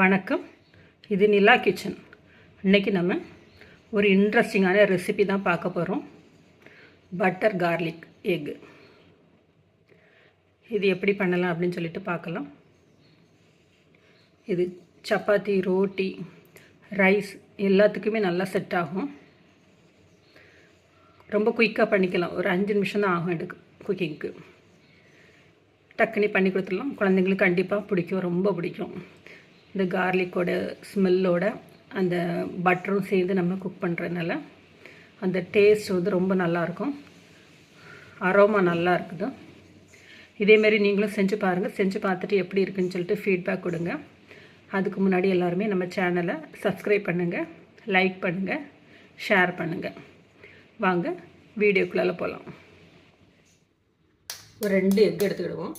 வணக்கம். இது நிலா கிச்சன். இன்றைக்கி நம்ம ஒரு இன்ட்ரெஸ்டிங்கான ரெசிபி தான் பார்க்க போகிறோம். Butter garlic egg. இது எப்படி பண்ணலாம் அப்படின்னு சொல்லிட்டு பார்க்கலாம். இது சப்பாத்தி, ரோட்டி, ரைஸ் எல்லாத்துக்குமே நல்லா செட் ஆகும். ரொம்ப குயிக்காக பண்ணிக்கலாம். ஒரு 5 நிமிஷம் தான் ஆகும் எனக்கு குக்கிங்க்கு. டக்குனி பண்ணி கொடுத்துடலாம். குழந்தைங்களுக்கு கண்டிப்பாக பிடிக்கும், ரொம்ப பிடிக்கும். இந்த கார்லிக்கோட ஸ்மெல்லோட அந்த பட்டரும் சேர்ந்து நம்ம குக் பண்ணுறதுனால அந்த டேஸ்ட் வந்து ரொம்ப நல்லாயிருக்கும். அரோமா நல்லா இருக்குது. இதேமாரி நீங்களும் செஞ்சு பாருங்கள். செஞ்சு பார்த்துட்டு எப்படி இருக்குதுன்னு சொல்லிட்டு ஃபீட்பேக் கொடுங்க. அதுக்கு முன்னாடி எல்லாருமே நம்ம சேனலை சப்ஸ்கிரைப் பண்ணுங்கள், லைக் பண்ணுங்கள், ஷேர் பண்ணுங்கள். வாங்க வீடியோக்குள்ளே போகலாம். ஒரு 2 எக் எடுத்துக்கிடுவோம்.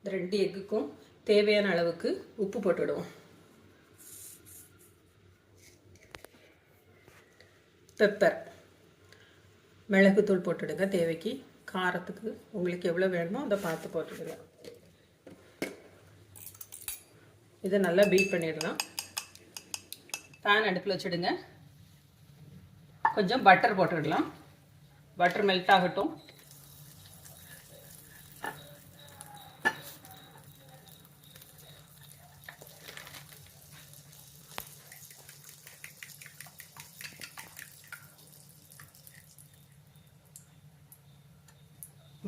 இந்த 2 எக்குக்கும் தேவையான அளவுக்கு உப்பு போட்டுவிடுவோம். பெப்பர், மிளகுத்தூள் போட்டுடுங்க. தேவைக்கு காரத்துக்கு உங்களுக்கு எவ்வளோ வேணுமோ அதை பார்த்து போட்டுடுங்க. இதை நல்லா பீட் பண்ணிடலாம். பேன் அடுப்பில் வச்சுடுங்க. கொஞ்சம் பட்டர் போட்டுடலாம். பட்டர் மெல்ட் ஆகட்டும்.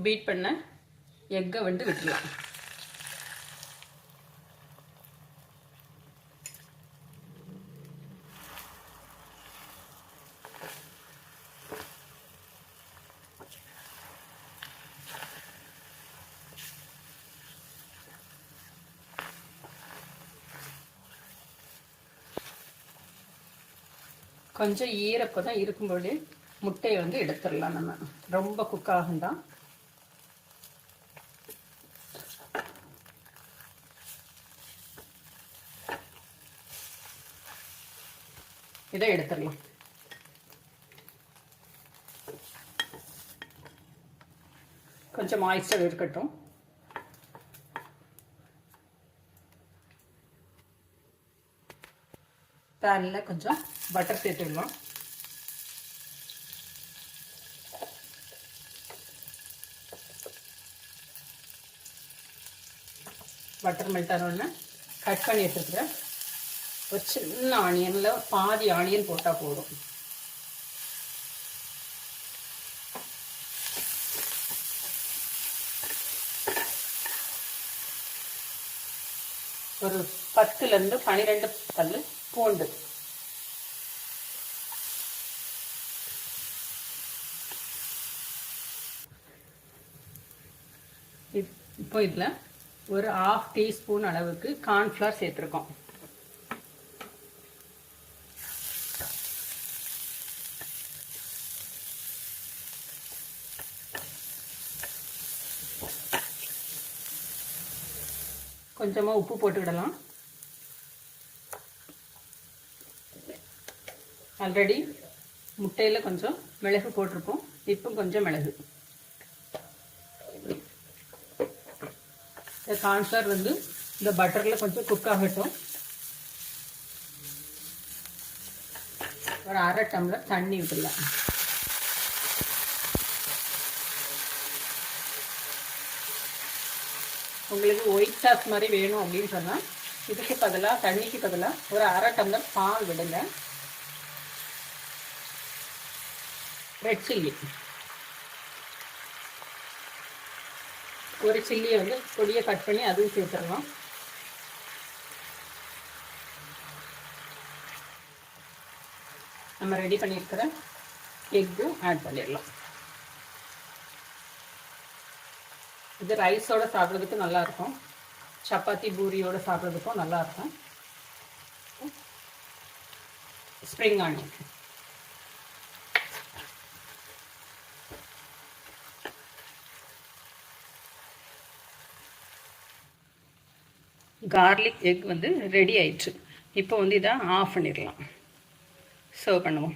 பீட் பண்ண எக்கை வந்து விட்டுடலாம். கொஞ்சம் ஈரப்பதம் இருக்கும்போது முட்டையை வந்து எடுத்துடலாம். நம்ம ரொம்ப குக் ஆகும்தான். இதை எடுத்துடலாம். கொஞ்சம் மாய்ஸ்டர் இருக்கட்டும். பேனில் கொஞ்சம் பட்டர் சேர்த்துடலாம். பட்டர் மெல்ட் ஆனோடனே கட் பண்ணி வச்சுருக்கிறேன் ஒரு சின்ன ஆனியனில் பாதி ஆனியன் போட்டால் போதும். ஒரு 10லேருந்து 12 பல்லு பூண்டு. இப்போ இதில் ஒரு 1/2 டீஸ்பூன் அளவுக்கு கார்ன்ஃப்ளவர் சேர்த்துருக்கோம். கொஞ்சமாக உப்பு போட்டுக்கிடலாம். ஆல்ரெடி முட்டையில் கொஞ்சம் மிளகு போட்டிருப்போம். இப்போ கொஞ்சம் மிளகு. இந்த கார்ன்ஃப்ளவர் வந்து இந்த பட்டரில் கொஞ்சம் குக் ஆகட்டும். ஒரு 1/2 டம்ளர் தண்ணி விட்டுடலாம். உங்களுக்கு ஒயிட் சாஸ் மாதிரி வேணும் அப்படின்னு சொன்னால் இதுக்கு பதிலாக, தண்ணிக்கு பதிலாக ஒரு 1/2 டம்ளர் பால் விடுங்க. ரெட் சில்லி, ஒரு சில்லியை வந்து பொடியை கட் பண்ணி அதுவும் சேர்த்துடலாம். நம்ம ரெடி பண்ணியிருக்கிற எக்கும் ஆட் பண்ணிடலாம். இது ரைஸோட சாப்பிட்றதுக்கு நல்லாயிருக்கும். சப்பாத்தி, பூரியோடு சாப்பிட்றதுக்கும் நல்லாயிருக்கும். ஸ்ப்ரிங் ஆனியன், கார்லிக் எக் வந்து ரெடி ஆயிடுச்சு. இப்போ வந்து இதை ஆஃப் பண்ணிடலாம். சர்வ் பண்ணுவோம்.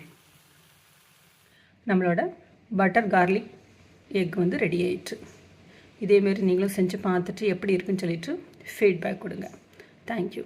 நம்மளோட பட்டர் கார்லிக் எக் வந்து ரெடி ஆயிடுச்சு. இதேமாரி நீங்களும் செஞ்சு பார்த்துட்டு எப்படி இருக்குன்னு சொல்லிவிட்டு ஃபீட்பேக் கொடுங்க. தேங்க்யூ.